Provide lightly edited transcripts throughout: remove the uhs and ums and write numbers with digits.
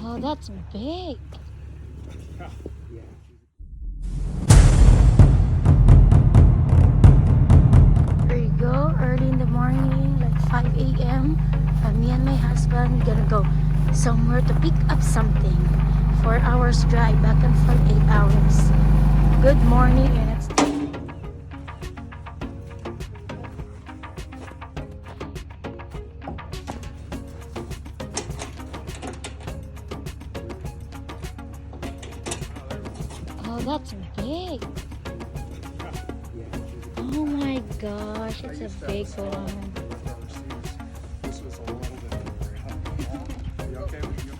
Oh, that's big. There you go, early in the morning, like 5 a.m. And me and my husband, we're gonna go somewhere to pick up something. 4 hours drive back and forth, 8 hours. Good morning, and it's oh, that's big. Oh my gosh, it's a big one.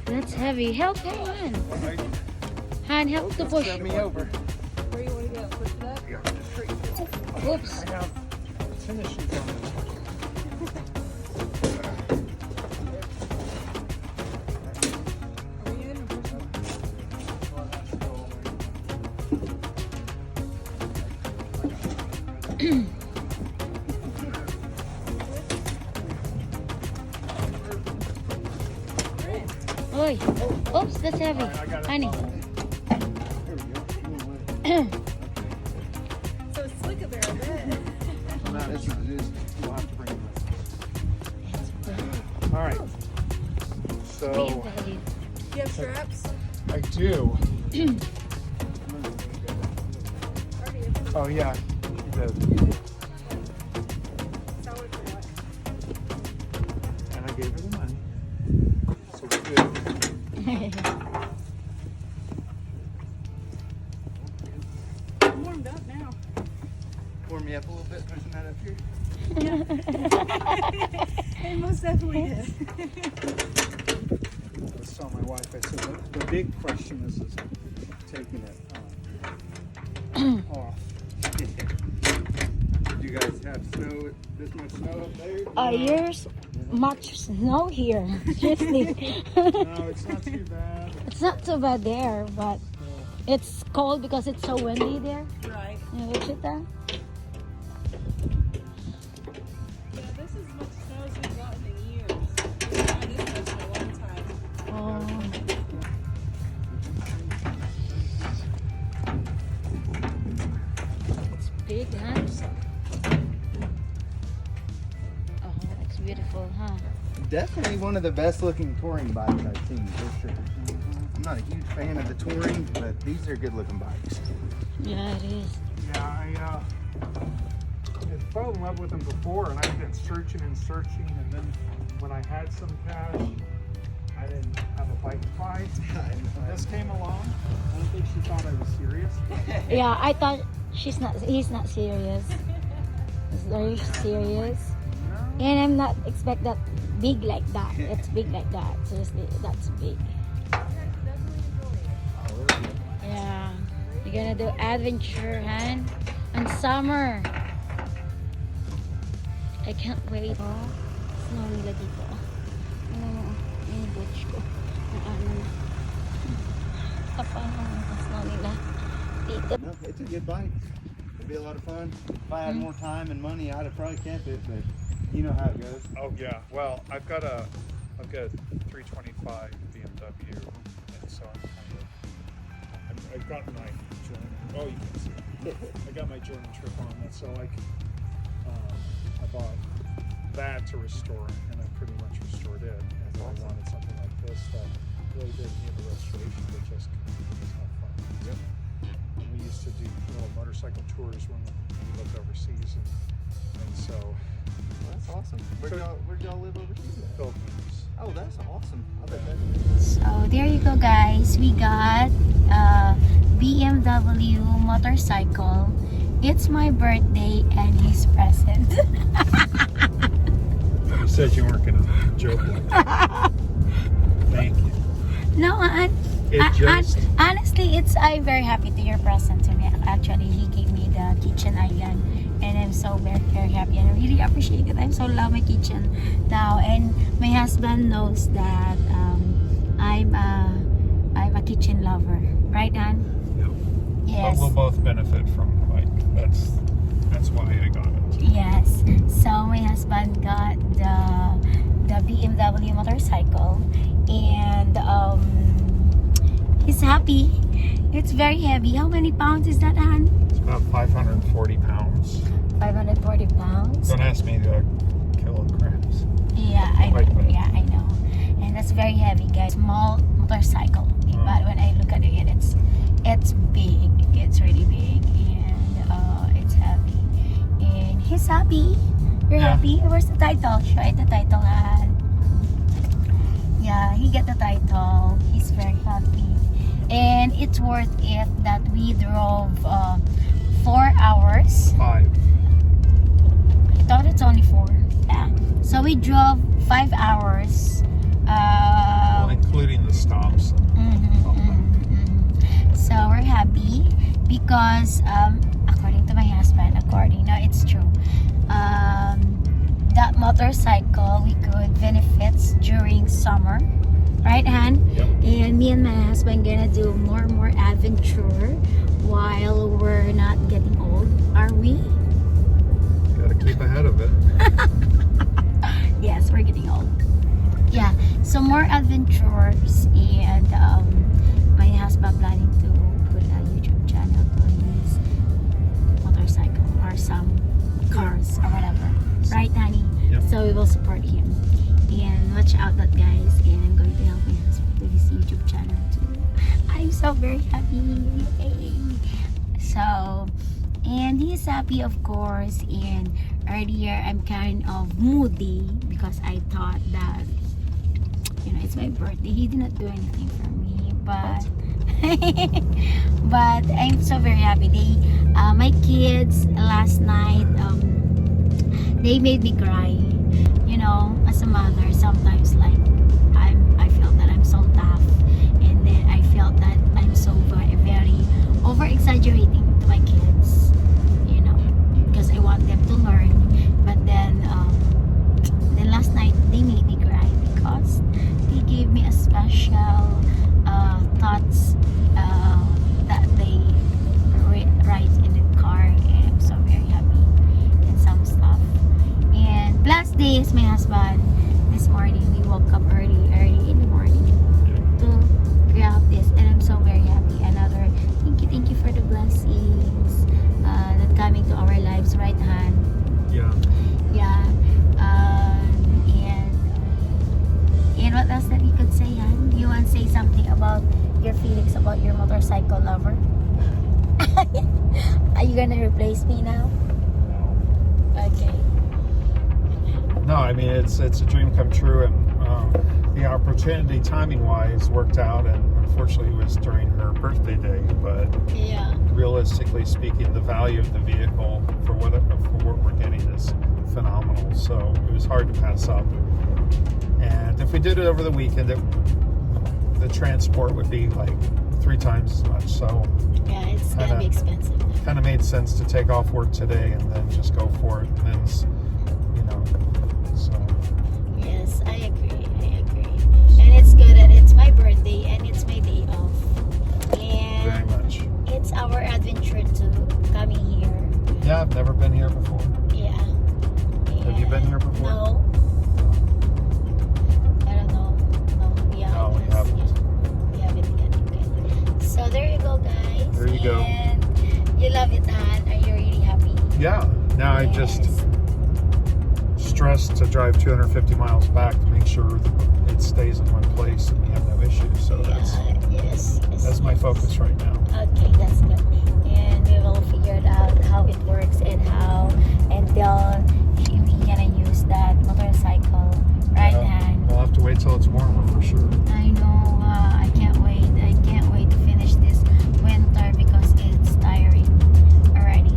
That's heavy. Help him, Han. Han, help to push. Grab me over. Where you want to go? Push it up? Yeah, just straight. Oops. I have tennis shoes on this one. Are we in or pushing? Oi. Oops, that's heavy. Honey. So it's slick a bear a bit. That's what it is. We'll have to bring it back. All right. So Do you have straps? I do. Oh yeah, he does. Sell it for what? And I gave her the money. So we're good. I'm warmed up now. Warm me up a little bit, pushing that up here. It most definitely did. I was telling my wife, I said, the big question is taking it off. You guys have snow, this much snow up there? Here's much snow here. Seriously. No, it's not too bad. It's not so bad there, but it's cold because it's so windy there. Right. In Wichita. Yeah, this is as much snow as we've gotten in years. We've not had this much in a long time. Oh. It's big, huh? Oh, it's beautiful, huh? Definitely one of the best looking touring bikes I've seen, for sure. I'm not a huge fan of the touring, but these are good looking bikes. Yeah, it is. Yeah, I fell in love with them before, and I've been searching and searching, and then when I had some cash, I didn't have a bike to buy. When this came along, I don't think she thought I was serious. Yeah, I thought he's not serious. He's very serious. No. And I'm not expect that big like that. It's big like that. Seriously, that's big. Yeah. You're gonna do adventure, Han? And summer. I can't wait. Oh, snow nila dito. Yung boots ko. Yung ano na. Kapano ang snow nila dito. No, it's a good bike. It'd be a lot of fun. If I had more time and money, I'd have probably kept it, but you know how it goes. Oh yeah. Well, I've got a 325 BMW, and so I've got my German. Oh, you can see it. I got my German trip on it, so like I bought that to restore, and I pretty much restored it. And I wanted something like this that really didn't need a restoration, but just was have fun. Yep. And we used to do little motorcycle tours when we lived overseas, and so. Well, that's awesome. Where'd y'all live overseas at? Philippines. Oh, that's awesome. I bet that. So there you go, guys. We got a BMW motorcycle. It's my birthday and his present. You said you weren't gonna joke. Thank you. No, honestly, I'm very happy to your present to me. Actually, he gave me the kitchen island, and I'm so very, very happy, and I really appreciate it. I'm so love my kitchen now, and my husband knows that I'm a kitchen lover, right, Ann? Yep. Yes. But we'll both benefit from the bike. That's why I got it. Yes. So my husband got the BMW motorcycle, and He's happy. It's very heavy. How many pounds is that, Han? It's about 540 pounds. 540 pounds. Don't ask me the kilograms. Yeah, I know. And that's very heavy, guys. Small motorcycle. But when I look at it, it's big. It's really big, and it's heavy. And he's happy. You're Yeah. happy? Where's the title? Show it the title, Han. Yeah, he get the title. He's very happy. And it's worth it that we drove 4 hours. 5. I thought it's only 4. Yeah. So we drove 5 hours. Well, including the stops. So we're happy because according to my husband, no, it's true. That motorcycle we could benefits during summer, right, Han? Yep. And me and my husband gonna do more and more adventure while we're not getting old, are we? Gotta keep ahead of it. Yes, we're getting old. Yeah, so more adventures, and my husband planning to put a YouTube channel for his motorcycle or some cars or whatever, right, honey? Yep. So we will support him, and watch out that, guys, and I'm going to help my husband to his YouTube channel too. I'm so very happy. Yay. So, and he's happy, of course. And earlier I'm kind of moody because I thought that, you know, it's my birthday. He did not do anything for me, but but I'm so very happy. My kids last night, they made me cry. You know, as a mother, sometimes like I felt that I'm so tough, and then I felt that I'm so very over exaggerating to my kids. You know, because I want them to learn. But then last night they made me cry because they gave me a special thoughts that they write in the car, and I'm so very happy, and some stuff. And plus this, my husband, this morning we woke up early in the morning to grab this, and I'm so very happy. Another thank you for the blessings that coming to our lives, right, Han? Yeah. Yeah. And what else that you could say, Han? Do you want to say something about your feelings about your motorcycle lover? Are you gonna replace me now? Okay. No, I mean it's a dream come true, and the opportunity timing wise worked out, and unfortunately it was during her birthday day. But Yeah. realistically speaking, the value of the vehicle for what we're getting is phenomenal. So it was hard to pass up. And if we did it over the weekend, the transport would be like 3 times as much. So Yeah, it's gonna be expensive. kind of made sense to take off work today and then just go for it. And then, you know, so. Yes, I agree. And it's good that it's my birthday and it's my day off. Very And much. it's our adventure to coming here. Yeah, I've never been here before. Yeah. Have you been here before? No. I don't know. No, yeah. No, we haven't. We haven't yet. Okay. So there you go, guys. There you go. And you love it, Han. Are you really happy? Yeah. Now I just stress to drive 250 miles back to make sure that it stays in one place and we have no issues. So that's my focus right now. Okay, that's good. And we will figure it out how it works and how until we gonna use that motorcycle, right, Han? We'll have to wait till it's warmer for sure. I know. I can't wait. I can't wait to finish this winter because it's tiring already.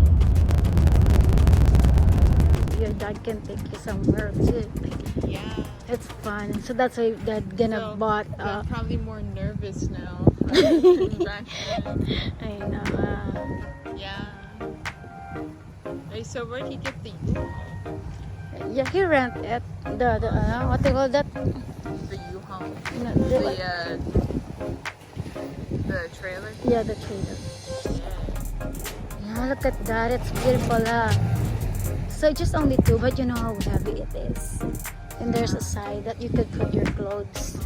Your dad can take you somewhere too. Yeah. It's fun. So that's why Dad gonna So, bought. I'm probably more nervous now. Back then. I know. Yeah. Hey, so where did you get the Yeah, he rent at the what they call that? U-Haul? No, The trailer? yeah, the trailer. Yeah. Yeah, look at that. It's beautiful. So just only 2, but you know how heavy it is. And there's a side that you could put your clothes.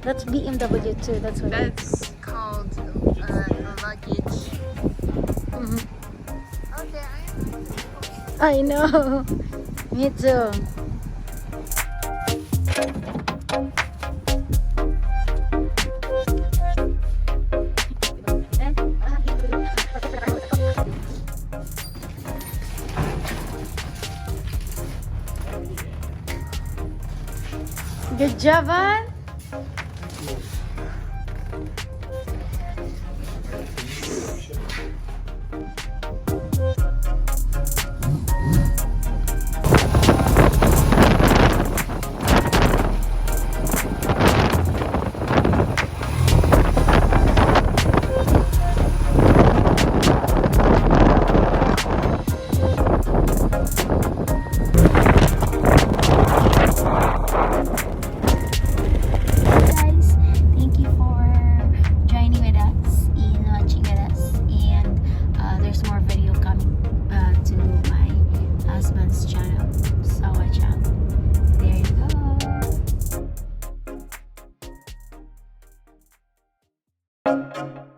That's BMW too. That's what. That's called luggage. Mhm. Okay, I know. Me too. Good job, Van. Guys, thank you for joining with us in watching with us, and there's more video coming to my husband's channel, so watch out. There you go.